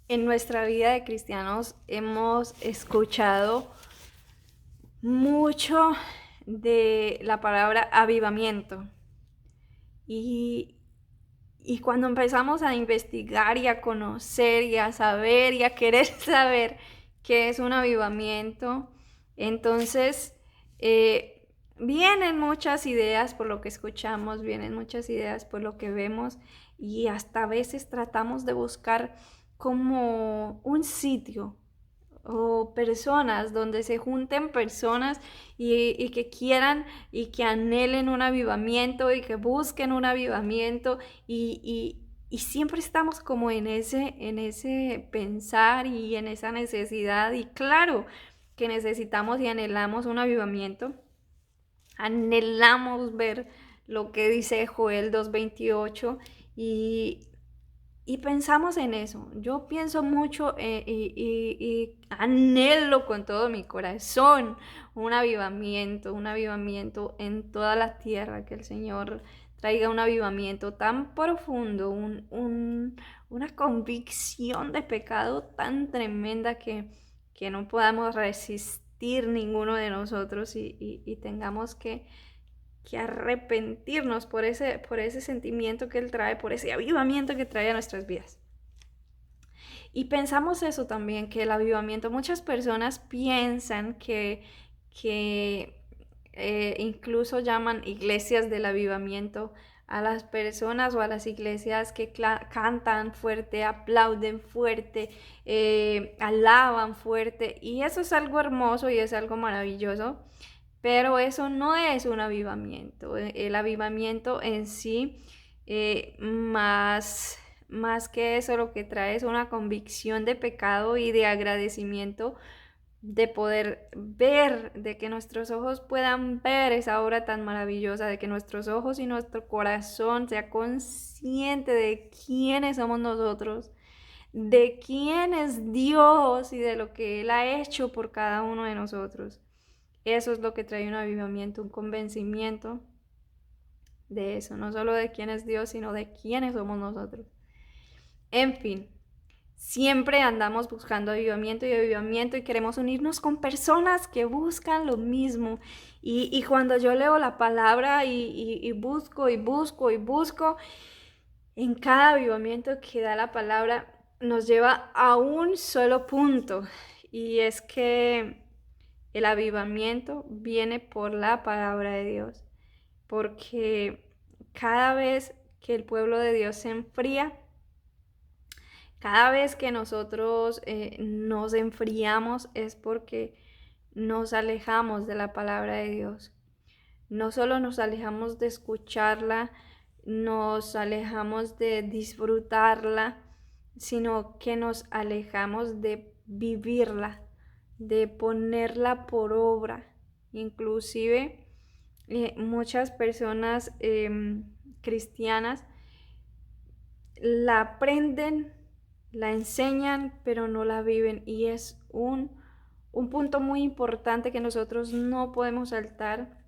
En nuestra vida de cristianos hemos escuchado mucho de la palabra avivamiento y, y cuando empezamos a investigar y a conocer y a saber y a querer saber qué es un avivamiento, entonces vienen muchas ideas por lo que escuchamos, vienen muchas ideas por lo que vemos y hasta a veces tratamos de buscar como un sitio o personas donde se junten personas y que quieran y que anhelen un avivamiento y que busquen un avivamiento y siempre estamos como en ese pensar y en esa necesidad y claro que necesitamos y anhelamos un avivamiento, anhelamos ver lo que dice Joel 2:28 y y pensamos en eso. Yo pienso mucho y anhelo con todo mi corazón un avivamiento en toda la tierra, que el Señor traiga un avivamiento tan profundo, una convicción de pecado tan tremenda que no podamos resistir ninguno de nosotros y tengamos que arrepentirnos por ese sentimiento que Él trae, por ese avivamiento que trae a nuestras vidas. Y pensamos eso también, que el avivamiento, muchas personas piensan que incluso llaman iglesias del avivamiento a las personas o a las iglesias que cantan fuerte, aplauden fuerte, alaban fuerte. Y eso es algo hermoso y es algo maravilloso. Pero eso no es un avivamiento. El avivamiento en sí, más que eso, lo que trae es una convicción de pecado y de agradecimiento de poder ver, de que nuestros ojos puedan ver esa obra tan maravillosa, de que nuestros ojos y nuestro corazón sea consciente de quiénes somos nosotros, de quién es Dios y de lo que Él ha hecho por cada uno de nosotros. Eso es lo que trae un avivamiento, un convencimiento de eso, no solo de quién es Dios, sino de quiénes somos nosotros. En fin, siempre andamos buscando avivamiento y avivamiento y queremos unirnos con personas que buscan lo mismo. Y cuando yo leo la palabra y busco y busco y busco, en cada avivamiento que da la palabra nos lleva a un solo punto. Y es que el avivamiento viene por la palabra de Dios, porque cada vez que el pueblo de Dios se enfría, cada vez que nosotros nos enfriamos es porque nos alejamos de la palabra de Dios. No solo nos alejamos de escucharla, nos alejamos de disfrutarla, sino que nos alejamos de vivirla, de ponerla por obra. Inclusive muchas personas cristianas la aprenden, la enseñan, pero no la viven. Y es un punto muy importante que nosotros no podemos saltar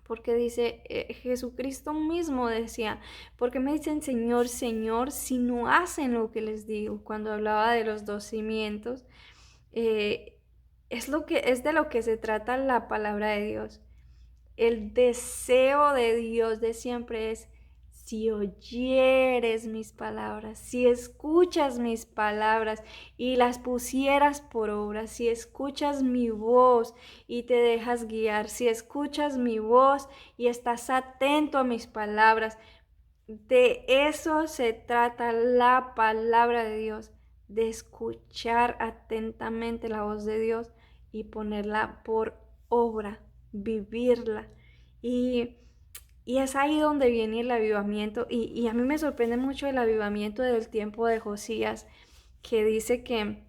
porque dice, Jesucristo mismo decía, ¿por qué me dicen Señor, Señor, si no hacen lo que les digo? Cuando hablaba de los dos cimientos, eh, es de lo que se trata la palabra de Dios. El deseo de Dios de siempre es, si oyeres mis palabras, si escuchas mis palabras y las pusieras por obra, si escuchas mi voz y te dejas guiar, si escuchas mi voz y estás atento a mis palabras, de eso se trata la palabra de Dios, de escuchar atentamente la voz de Dios y ponerla por obra, vivirla. Y, y es ahí donde viene el avivamiento. Y a mí me sorprende mucho el avivamiento del tiempo de Josías, que dice que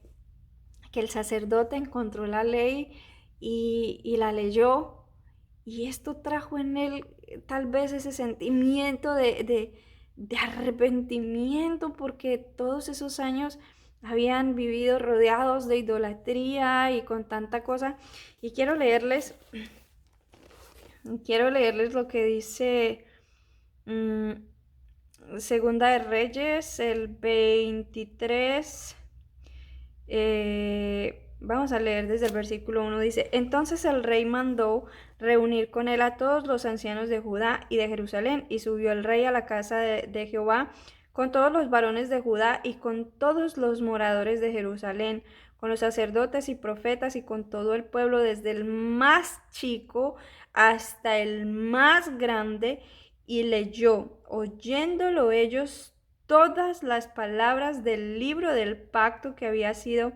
el sacerdote encontró la ley y la leyó. Y esto trajo en él tal vez ese sentimiento de arrepentimiento porque todos esos años habían vivido rodeados de idolatría y con tanta cosa. Y quiero leerles lo que dice Segunda de Reyes, el 23. Vamos a leer desde el versículo 1, dice, entonces el rey mandó reunir con él a todos los ancianos de Judá y de Jerusalén, y subió el rey a la casa de Jehová con todos los varones de Judá y con todos los moradores de Jerusalén, con los sacerdotes y profetas y con todo el pueblo, desde el más chico hasta el más grande, y leyó, oyéndolo ellos, todas las palabras del libro del pacto que había sido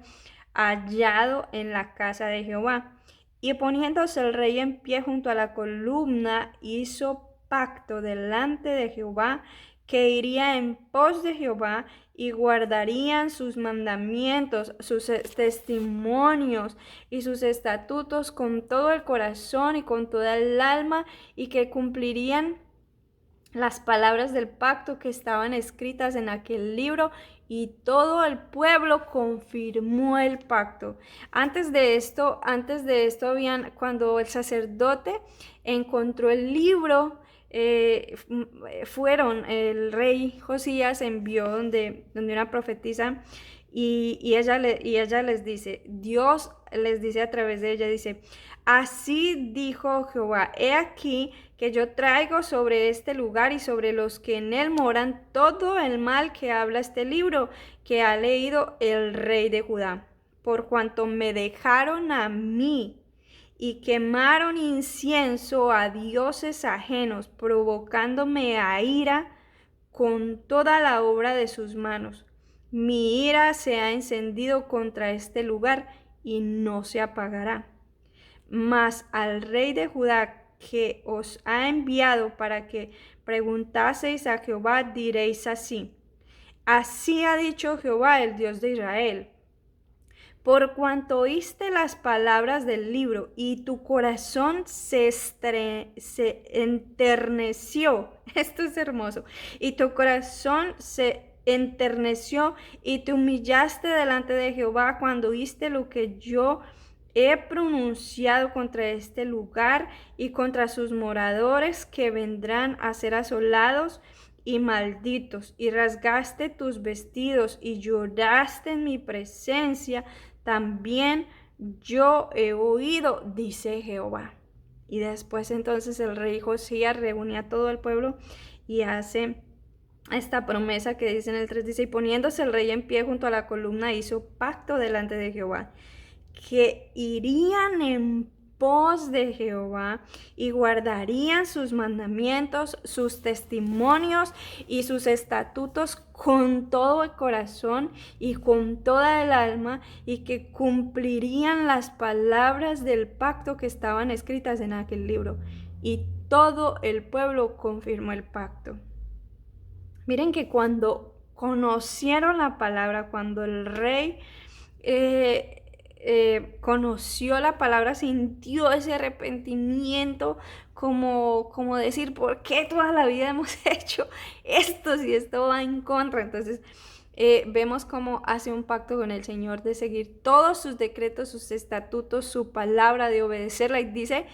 hallado en la casa de Jehová. Y poniéndose el rey en pie junto a la columna, hizo pacto delante de Jehová, que iría en pos de Jehová y guardarían sus mandamientos, sus testimonios y sus estatutos con todo el corazón y con toda el alma, y que cumplirían las palabras del pacto que estaban escritas en aquel libro, y todo el pueblo confirmó el pacto. Antes de esto cuando el sacerdote encontró el libro, el rey Josías envió donde una profetisa, y ella les dice, Dios les dice a través de ella, dice, así dijo Jehová, he aquí que yo traigo sobre este lugar y sobre los que en él moran todo el mal que habla este libro que ha leído el rey de Judá, por cuanto me dejaron a mí y quemaron incienso a dioses ajenos, provocándome a ira con toda la obra de sus manos. Mi ira se ha encendido contra este lugar y no se apagará. Mas al rey de Judá, que os ha enviado para que preguntaseis a Jehová, diréis así: así ha dicho Jehová, el Dios de Israel, por cuanto oíste las palabras del libro y tu corazón se enterneció, esto es hermoso, y tu corazón se enterneció y te humillaste delante de Jehová cuando oíste lo que yo he pronunciado contra este lugar y contra sus moradores, que vendrán a ser asolados y malditos, y rasgaste tus vestidos y lloraste en mi presencia, también yo he oído, dice Jehová. Y después entonces el rey Josías reúne a todo el pueblo y hace esta promesa que dice en el 3, dice, y poniéndose el rey en pie junto a la columna, hizo pacto delante de Jehová, que irían en pos de Jehová y guardarían sus mandamientos, sus testimonios y sus estatutos con todo el corazón y con toda el alma, y que cumplirían las palabras del pacto que estaban escritas en aquel libro. Y todo el pueblo confirmó el pacto. Miren que cuando conocieron la palabra, cuando el rey conoció la palabra, sintió ese arrepentimiento, como decir, ¿por qué toda la vida hemos hecho esto si esto va en contra? Entonces vemos cómo hace un pacto con el Señor de seguir todos sus decretos, sus estatutos, su palabra, de obedecerla, y dice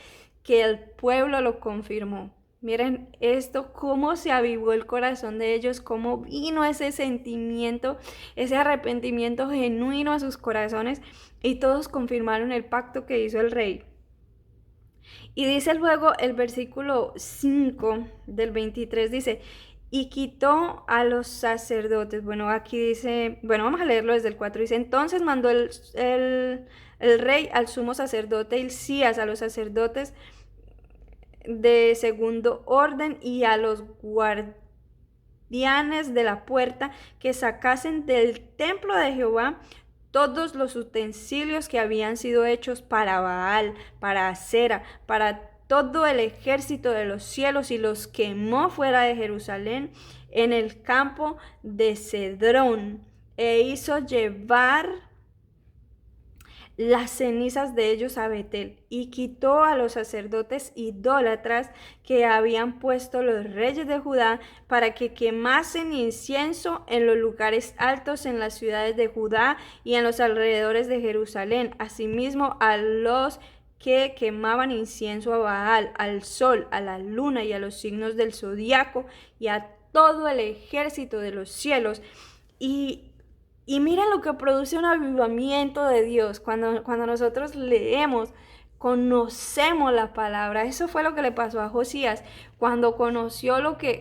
que el pueblo lo confirmó. Miren esto, cómo se avivó el corazón de ellos, cómo vino ese sentimiento, ese arrepentimiento genuino a sus corazones, y todos confirmaron el pacto que hizo el rey. Y dice luego el versículo 5 del 23, dice, y quitó a los sacerdotes. Bueno, aquí dice, bueno, vamos a leerlo desde el 4, dice, entonces mandó el rey al sumo sacerdote Hilcías, a los sacerdotes de segundo orden y a los guardianes de la puerta, que sacasen del templo de Jehová todos los utensilios que habían sido hechos para Baal, para Acera, para todo el ejército de los cielos, y los quemó fuera de Jerusalén en el campo de Cedrón, e hizo llevar las cenizas de ellos a Betel, y quitó a los sacerdotes idólatras que habían puesto los reyes de Judá para que quemasen incienso en los lugares altos en las ciudades de Judá y en los alrededores de Jerusalén, asimismo a los que quemaban incienso a Baal, al sol, a la luna y a los signos del zodiaco y a todo el ejército de los cielos. Y Y mira lo que produce un avivamiento de Dios cuando nosotros leemos, conocemos la palabra. Eso fue lo que le pasó a Josías cuando conoció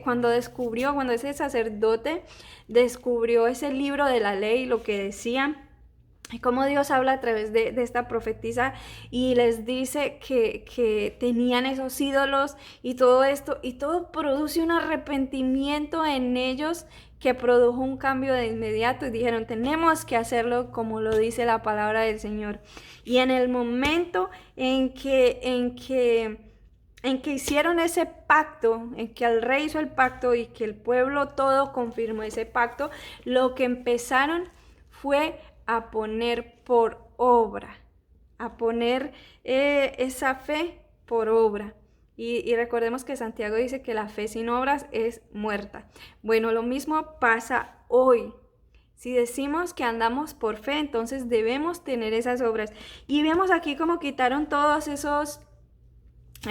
cuando descubrió, cuando ese sacerdote descubrió ese libro de la ley, lo que decía. Cómo Dios habla a través de esta profetisa y les dice que tenían esos ídolos y todo esto, y todo produce un arrepentimiento en ellos que produjo un cambio de inmediato y dijeron, tenemos que hacerlo como lo dice la palabra del Señor. Y en el momento en que hicieron ese pacto, en que el rey hizo el pacto y que el pueblo todo confirmó ese pacto, lo que empezaron fue a poner por obra, a poner esa fe por obra. Y recordemos que Santiago dice que la fe sin obras es muerta. Bueno, lo mismo pasa hoy. Si decimos que andamos por fe, entonces debemos tener esas obras. Y vemos aquí cómo quitaron todos esos,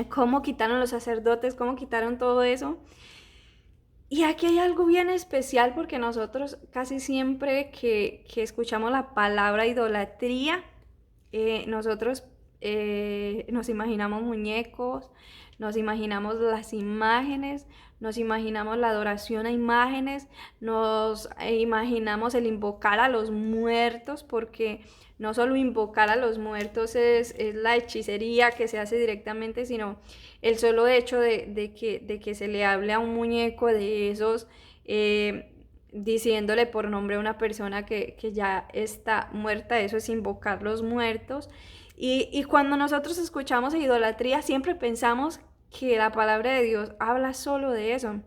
cómo quitaron los sacerdotes, cómo quitaron todo eso. Y aquí hay algo bien especial porque nosotros casi siempre que escuchamos la palabra idolatría, nosotros nos imaginamos muñecos, nos imaginamos las imágenes, nos imaginamos la adoración a imágenes, nos imaginamos el invocar a los muertos, porque no solo invocar a los muertos es la hechicería que se hace directamente, sino el solo hecho de que se le hable a un muñeco de esos, diciéndole por nombre a una persona que ya está muerta, eso es invocar los muertos. Y cuando nosotros escuchamos idolatría, siempre pensamos que la palabra de Dios habla solo de eso.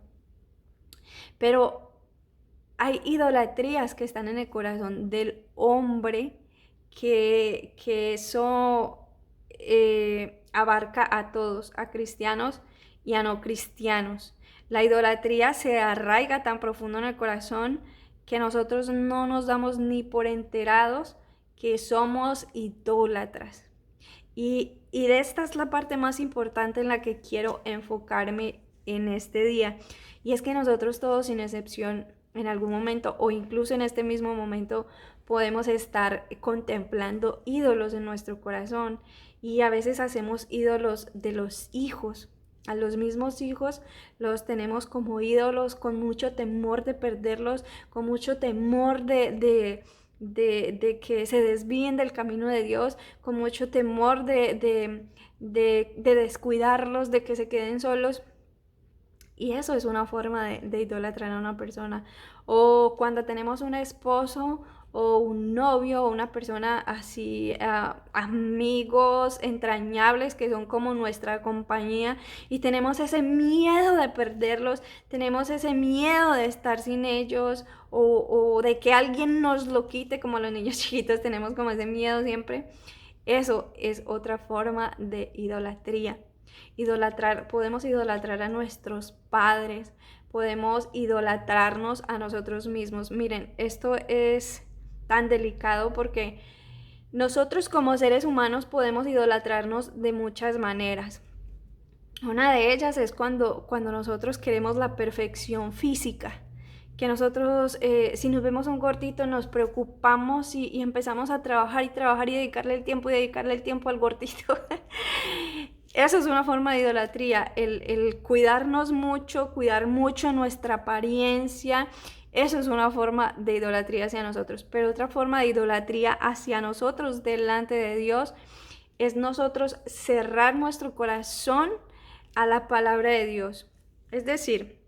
Pero hay idolatrías que están en el corazón del hombre que eso abarca a todos, a cristianos y a no cristianos. La idolatría se arraiga tan profundo en el corazón que nosotros no nos damos ni por enterados que somos idólatras. Y de esta es la parte más importante en la que quiero enfocarme en este día. Y es que nosotros todos, sin excepción, en algún momento o incluso en este mismo momento, podemos estar contemplando ídolos en nuestro corazón. Y a veces hacemos ídolos de los hijos. A los mismos hijos los tenemos como ídolos con mucho temor de perderlos, con mucho temor de que se desvíen del camino de Dios, con mucho temor de descuidarlos, de que se queden solos. Y eso es una forma de idolatrar a una persona. O cuando tenemos un esposo o un novio o una persona así, amigos entrañables que son como nuestra compañía, y tenemos ese miedo de perderlos, tenemos ese miedo de estar sin ellos o de que alguien nos lo quite, como los niños chiquitos tenemos como ese miedo siempre. Eso es otra forma de idolatría. Podemos idolatrar a nuestros padres, podemos idolatrarnos a nosotros mismos. Miren, esto es tan delicado porque nosotros como seres humanos podemos idolatrarnos de muchas maneras. Una de ellas es cuando nosotros queremos la perfección física, que nosotros si nos vemos un gordito nos preocupamos y empezamos a trabajar y dedicarle el tiempo al gordito. Eso es una forma de idolatría, el cuidarnos mucho, cuidar mucho nuestra apariencia. Eso es una forma de idolatría hacia nosotros. Pero otra forma de idolatría hacia nosotros delante de Dios es nosotros cerrar nuestro corazón a la palabra de Dios. Es decir,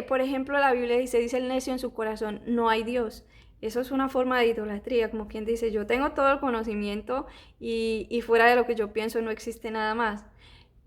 por ejemplo, la Biblia dice el necio en su corazón, no hay Dios. Eso es una forma de idolatría, como quien dice, yo tengo todo el conocimiento y fuera de lo que yo pienso no existe nada más.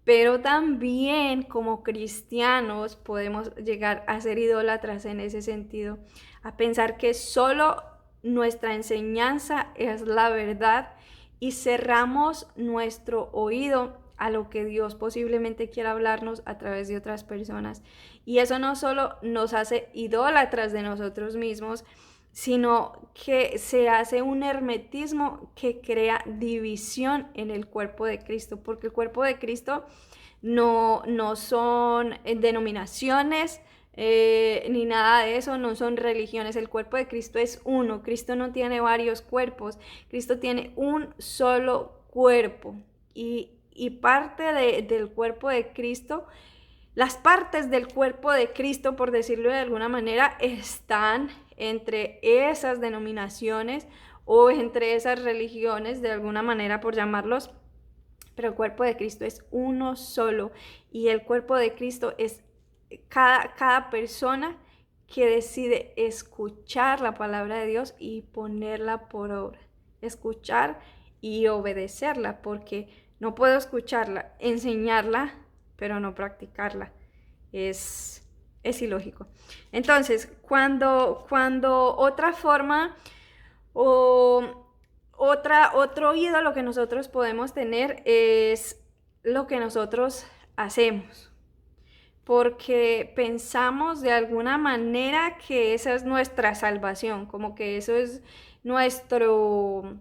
Pero también como cristianos podemos llegar a ser idólatras en ese sentido, a pensar que solo nuestra enseñanza es la verdad y cerramos nuestro oído a lo que Dios posiblemente quiera hablarnos a través de otras personas. Y eso no solo nos hace idólatras de nosotros mismos, sino que se hace un hermetismo que crea división en el cuerpo de Cristo, porque el cuerpo de Cristo no son denominaciones, ni nada de eso, no son religiones. El cuerpo de Cristo es uno. Cristo no tiene varios cuerpos. Cristo tiene un solo cuerpo. Y parte del cuerpo de Cristo, las partes del cuerpo de Cristo, por decirlo de alguna manera, están entre esas denominaciones o entre esas religiones, de alguna manera por llamarlos, pero el cuerpo de Cristo es uno solo, y el cuerpo de Cristo es cada persona que decide escuchar la palabra de Dios y ponerla por obra, escuchar y obedecerla, porque no puedo escucharla, enseñarla, pero no practicarla. Es ilógico. Entonces, cuando otra forma o otro ídolo que nosotros podemos tener es lo que nosotros hacemos, porque pensamos de alguna manera que esa es nuestra salvación, como que eso es nuestro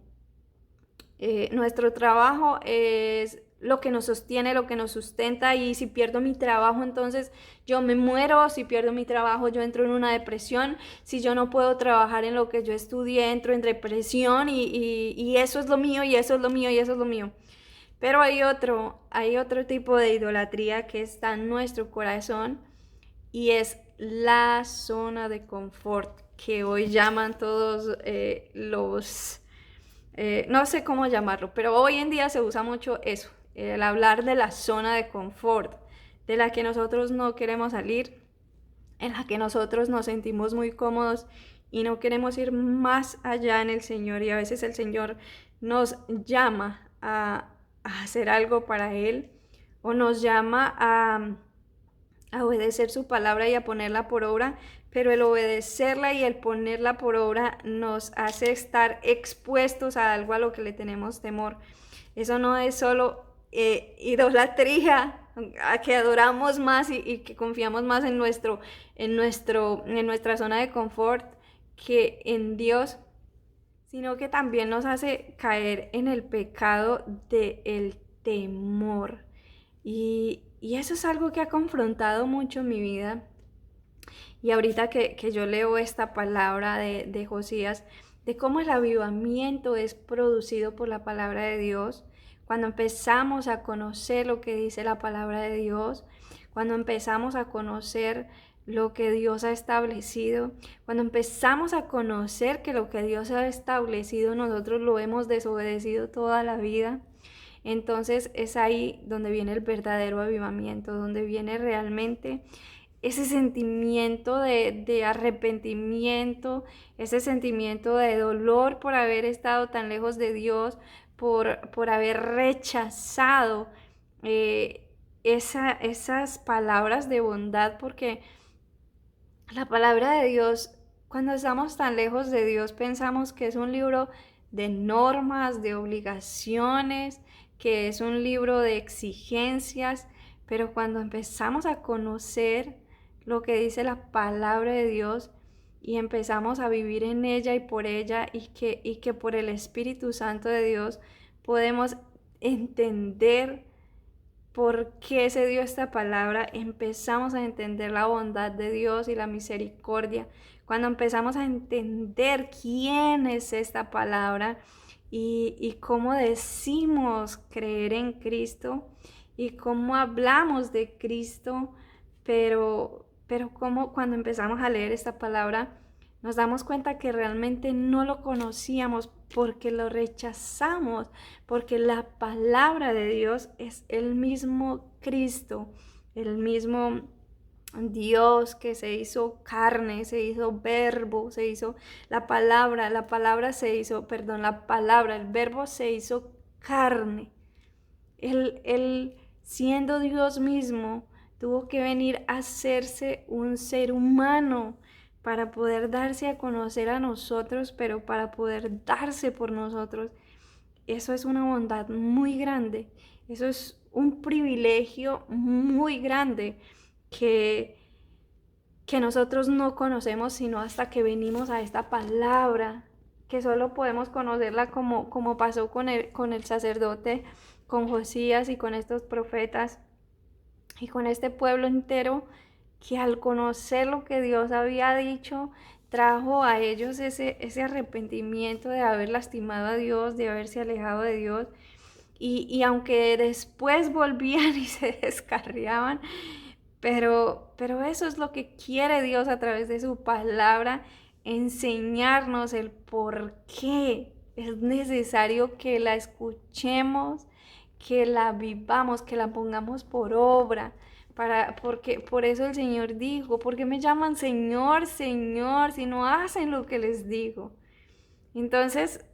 trabajo, es lo que nos sostiene, lo que nos sustenta, y si pierdo mi trabajo, entonces yo me muero. Si pierdo mi trabajo, yo entro en una depresión. Si yo no puedo trabajar en lo que yo estudié, entro en depresión, y eso es lo mío, y eso es lo mío, y eso es lo mío. Pero hay otro tipo de idolatría que está en nuestro corazón, y es la zona de confort, que hoy llaman todos no sé cómo llamarlo, pero hoy en día se usa mucho eso, el hablar de la zona de confort, de la que nosotros no queremos salir, en la que nosotros nos sentimos muy cómodos y no queremos ir más allá en el Señor, y a veces el Señor nos llama a hacer algo para Él, o nos llama a obedecer su palabra y a ponerla por obra, pero el obedecerla y el ponerla por obra nos hace estar expuestos a algo a lo que le tenemos temor. Eso no es solo idolatría, a que adoramos más y que confiamos más en nuestra zona de confort que en Dios, sino que también nos hace caer en el pecado del temor. Y eso es algo que ha confrontado mucho mi vida. Y ahorita que yo leo esta palabra de Josías, de cómo el avivamiento es producido por la palabra de Dios, cuando empezamos a conocer lo que dice la palabra de Dios, cuando empezamos a conocer lo que Dios ha establecido, cuando empezamos a conocer que lo que Dios ha establecido nosotros lo hemos desobedecido toda la vida, entonces es ahí donde viene el verdadero avivamiento, donde viene realmente ese sentimiento de arrepentimiento, ese sentimiento de dolor por haber estado tan lejos de Dios, por haber rechazado esas palabras de bondad, porque la palabra de Dios, cuando estamos tan lejos de Dios, pensamos que es un libro de normas, de obligaciones, que es un libro de exigencias, pero cuando empezamos a conocer lo que dice la palabra de Dios y empezamos a vivir en ella y por ella, y que por el Espíritu Santo de Dios podemos entender por qué se dio esta palabra, empezamos a entender la bondad de Dios y la misericordia. Cuando empezamos a entender quién es esta palabra y cómo decimos creer en Cristo y cómo hablamos de Cristo, pero cómo cuando empezamos a leer esta palabra nos damos cuenta que realmente no lo conocíamos porque lo rechazamos, porque la palabra de Dios es el mismo Cristo, el mismo Dios que se hizo carne, se hizo verbo, se hizo la palabra se hizo, perdón, el verbo se hizo carne. Él siendo Dios mismo, tuvo que venir a hacerse un ser humano para poder darse a conocer a nosotros, pero para poder darse por nosotros. Eso es una bondad muy grande, eso es un privilegio muy grande que, que nosotros no conocemos sino hasta que venimos a esta palabra, que solo podemos conocerla como pasó con el sacerdote, con Josías y con estos profetas y con este pueblo entero que al conocer lo que Dios había dicho, trajo a ellos ese arrepentimiento de haber lastimado a Dios, de haberse alejado de Dios. Y aunque después volvían y se descarriaban, pero eso es lo que quiere Dios a través de su palabra, enseñarnos el por qué es necesario que la escuchemos, que la vivamos, que la pongamos por obra. Porque por eso el Señor dijo, ¿por qué me llaman Señor, Señor, si no hacen lo que les digo? Entonces,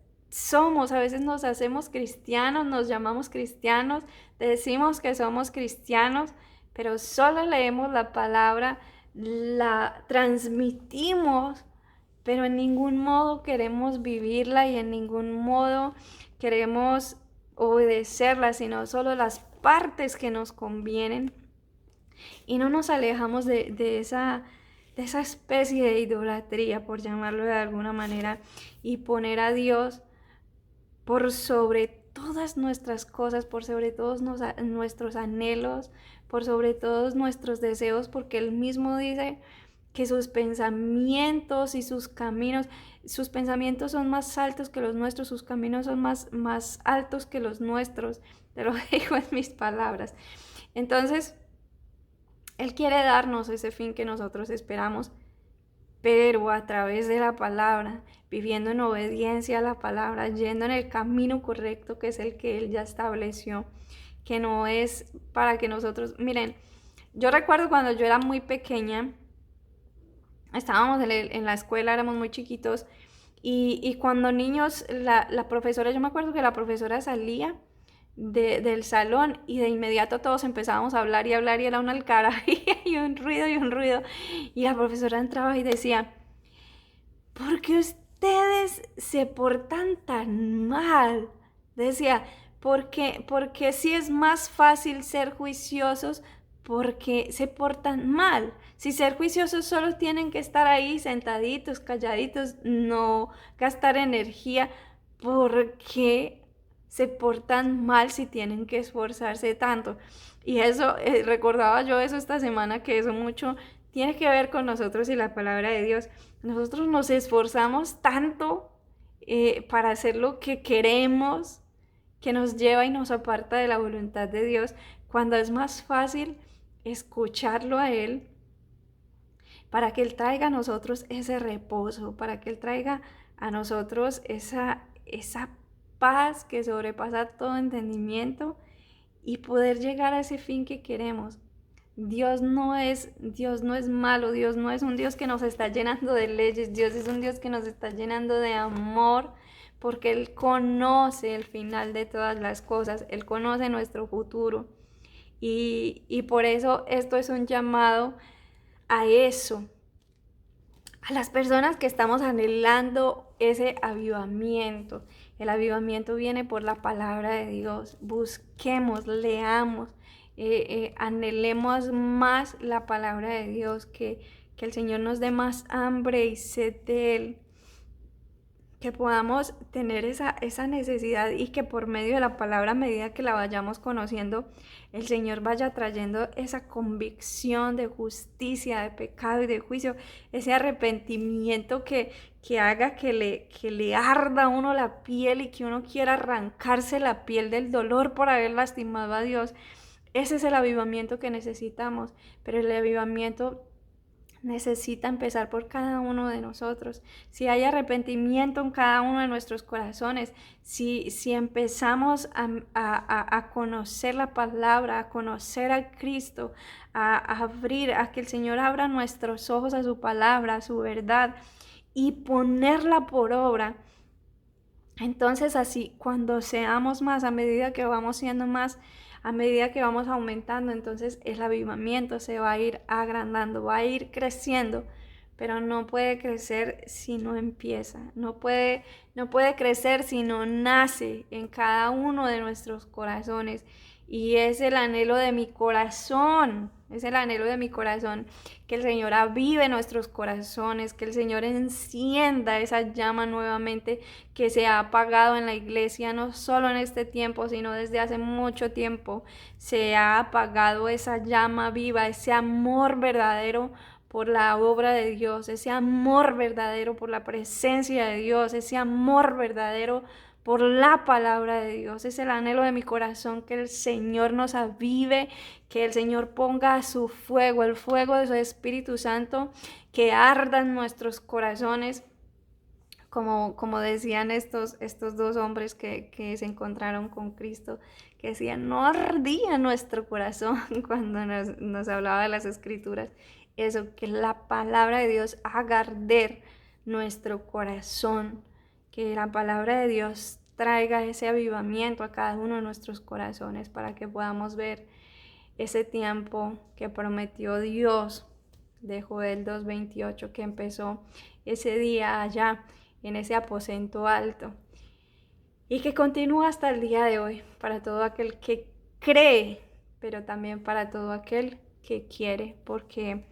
a veces nos hacemos cristianos, nos llamamos cristianos, decimos que somos cristianos, pero solo leemos la palabra, la transmitimos, pero en ningún modo queremos vivirla y en ningún modo queremos obedecerla, sino solo las partes que nos convienen. Y no nos alejamos de esa especie de idolatría, por llamarlo de alguna manera, y poner a Dios por sobre todas nuestras cosas, por sobre todos nuestros anhelos, por sobre todos nuestros deseos, porque Él mismo dice que sus pensamientos y sus caminos, sus pensamientos son más altos que los nuestros, sus caminos son más altos que los nuestros. Te lo digo en mis palabras. Entonces, Él quiere darnos ese fin que nosotros esperamos, pero a través de la palabra, viviendo en obediencia a la palabra, yendo en el camino correcto que es el que Él ya estableció, que no es para que nosotros, miren, yo recuerdo cuando yo era muy pequeña, estábamos en la escuela, éramos muy chiquitos, y cuando niños, la profesora, yo me acuerdo que la profesora salía del salón y de inmediato todos empezábamos a hablar y hablar y era una algarabía y un ruido y un ruido. Y la profesora entraba y decía, ¿por qué ustedes se portan tan mal? Decía, porque si es más fácil ser juiciosos porque se portan mal. Si ser juiciosos solo tienen que estar ahí sentaditos, calladitos, no gastar energía, ¿por qué se portan mal si tienen que esforzarse tanto? Y eso, recordaba yo eso esta semana, que eso mucho tiene que ver con nosotros y la palabra de Dios. Nosotros nos esforzamos tanto para hacer lo que queremos, que nos lleva y nos aparta de la voluntad de Dios, cuando es más fácil escucharlo a Él, para que Él traiga a nosotros ese reposo, para que Él traiga a nosotros esa paz que sobrepasa todo entendimiento y poder llegar a ese fin que queremos. Dios no es malo, Dios no es un Dios que nos está llenando de leyes, Dios es un Dios que nos está llenando de amor, porque Él conoce el final de todas las cosas, Él conoce nuestro futuro. Y por eso esto es un llamado a eso, a las personas que estamos anhelando ese avivamiento. El avivamiento viene por la palabra de Dios. Busquemos, leamos, anhelemos más la palabra de Dios, que el Señor nos dé más hambre y sed de Él, que podamos tener esa necesidad y que por medio de la palabra, a medida que la vayamos conociendo, el Señor vaya trayendo esa convicción de justicia, de pecado y de juicio, ese arrepentimiento que haga que le arda a uno la piel y que uno quiera arrancarse la piel del dolor por haber lastimado a Dios. Ese es el avivamiento que necesitamos, pero el avivamiento necesita empezar por cada uno de nosotros. Si hay arrepentimiento en cada uno de nuestros corazones, si empezamos a conocer la palabra, a conocer a Cristo, a abrir, a que el Señor abra nuestros ojos a su palabra, a su verdad y ponerla por obra, entonces así, cuando seamos más, a medida que vamos siendo más, a medida que vamos aumentando, entonces el avivamiento se va a ir agrandando, va a ir creciendo, pero no puede crecer si no empieza, no puede crecer si no nace en cada uno de nuestros corazones. y es el anhelo de mi corazón, es el anhelo de mi corazón, que el Señor avive nuestros corazones, que el Señor encienda esa llama nuevamente que se ha apagado en la iglesia, no solo en este tiempo, sino desde hace mucho tiempo. Se ha apagado esa llama viva, ese amor verdadero por la obra de Dios, ese amor verdadero por la presencia de Dios, ese amor verdadero por la palabra de Dios. Es el anhelo de mi corazón que el Señor nos avive, que el Señor ponga su fuego, el fuego de su Espíritu Santo, que arda en nuestros corazones, como decían estos dos hombres que se encontraron con Cristo, que decían, no ardía nuestro corazón cuando nos hablaba de las Escrituras. Eso, que la palabra de Dios haga arder nuestro corazón, que la palabra de Dios traiga ese avivamiento a cada uno de nuestros corazones para que podamos ver ese tiempo que prometió Dios de Joel 2:28, que empezó ese día allá en ese aposento alto y que continúa hasta el día de hoy para todo aquel que cree, pero también para todo aquel que quiere, porque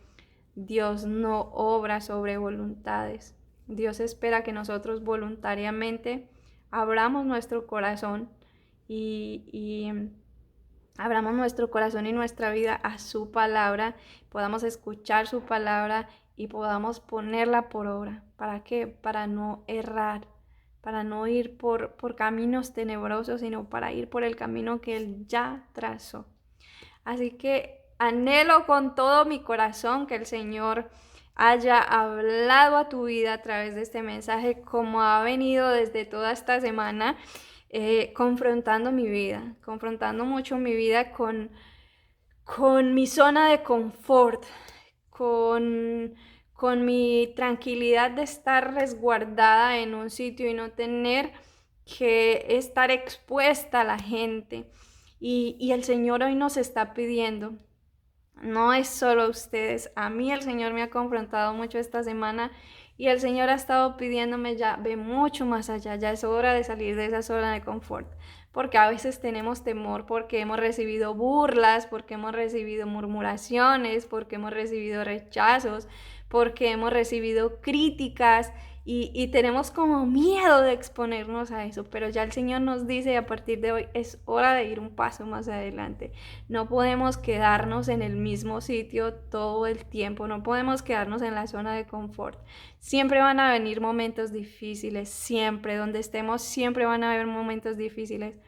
Dios no obra sobre voluntades. Dios espera que nosotros voluntariamente abramos nuestro corazón y abramos nuestro corazón y nuestra vida a su palabra, podamos escuchar su palabra y podamos ponerla por obra. ¿Para qué? Para no errar, para no ir por caminos tenebrosos, sino para ir por el camino que Él ya trazó. Así que anhelo con todo mi corazón que el Señor haya hablado a tu vida a través de este mensaje, como ha venido desde toda esta semana, confrontando mi vida, confrontando mucho mi vida con mi zona de confort, con mi tranquilidad de estar resguardada en un sitio y no tener que estar expuesta a la gente. Y el Señor hoy nos está pidiendo, no es solo a ustedes, a mí el Señor me ha confrontado mucho esta semana y el Señor ha estado pidiéndome ya, ve mucho más allá, ya es hora de salir de esa zona de confort, porque a veces tenemos temor porque hemos recibido burlas, porque hemos recibido murmuraciones, porque hemos recibido rechazos, porque hemos recibido críticas y tenemos como miedo de exponernos a eso, pero ya el Señor nos dice a partir de hoy es hora de ir un paso más adelante. No podemos quedarnos en el mismo sitio todo el tiempo, no podemos quedarnos en la zona de confort. Siempre van a venir momentos difíciles, siempre, donde estemos, siempre van a haber momentos difíciles,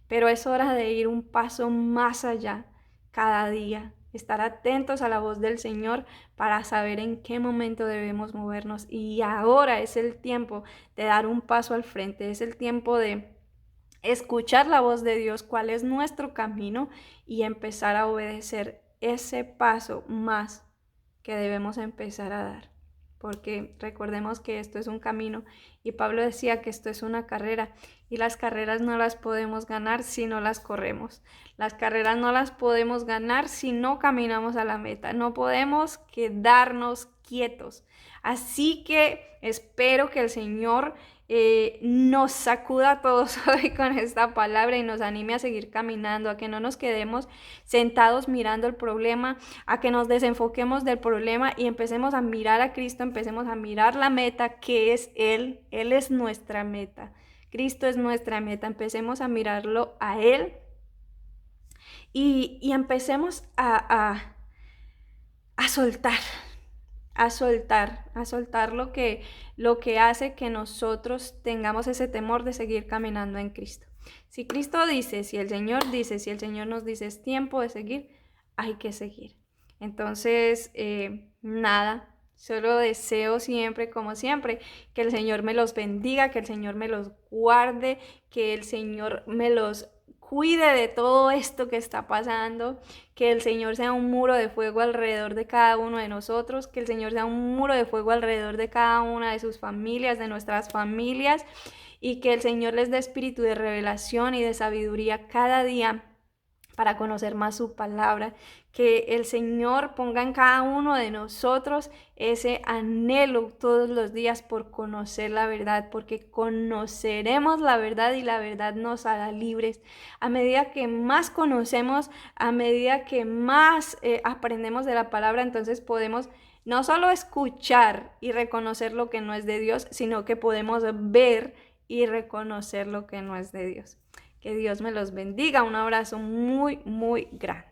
pero es hora de ir un paso más allá cada día. Estar atentos a la voz del Señor para saber en qué momento debemos movernos. Y ahora es el tiempo de dar un paso al frente, es el tiempo de escuchar la voz de Dios, cuál es nuestro camino y empezar a obedecer ese paso más que debemos empezar a dar. Porque recordemos que esto es un camino y Pablo decía que esto es una carrera y las carreras no las podemos ganar si no las corremos. Las carreras no las podemos ganar si no caminamos a la meta. No podemos quedarnos quietos. Así que espero que el Señor nos sacuda a todos hoy con esta palabra y nos anime a seguir caminando, a que no nos quedemos sentados mirando el problema, a que nos desenfoquemos del problema y empecemos a mirar a Cristo, empecemos a mirar la meta que es Él. Él es nuestra meta. Cristo es nuestra meta. Empecemos a mirarlo a Él y empecemos a soltar. A soltar lo que hace que nosotros tengamos ese temor de seguir caminando en Cristo. Si Cristo dice, si el Señor dice, si el Señor nos dice es tiempo de seguir, hay que seguir. Entonces, nada, solo deseo siempre, como siempre, que el Señor me los bendiga, que el Señor me los guarde, que el Señor me los cuide de todo esto que está pasando, que el Señor sea un muro de fuego alrededor de cada uno de nosotros, que el Señor sea un muro de fuego alrededor de cada una de sus familias, de nuestras familias, y que el Señor les dé espíritu de revelación y de sabiduría cada día para conocer más su palabra, que el Señor ponga en cada uno de nosotros ese anhelo todos los días por conocer la verdad, porque conoceremos la verdad y la verdad nos hará libres. A medida que más conocemos, a medida que más aprendemos de la palabra, entonces podemos no solo escuchar y reconocer lo que no es de Dios, sino que podemos ver y reconocer lo que no es de Dios. Que Dios me los bendiga. Un abrazo muy, muy grande.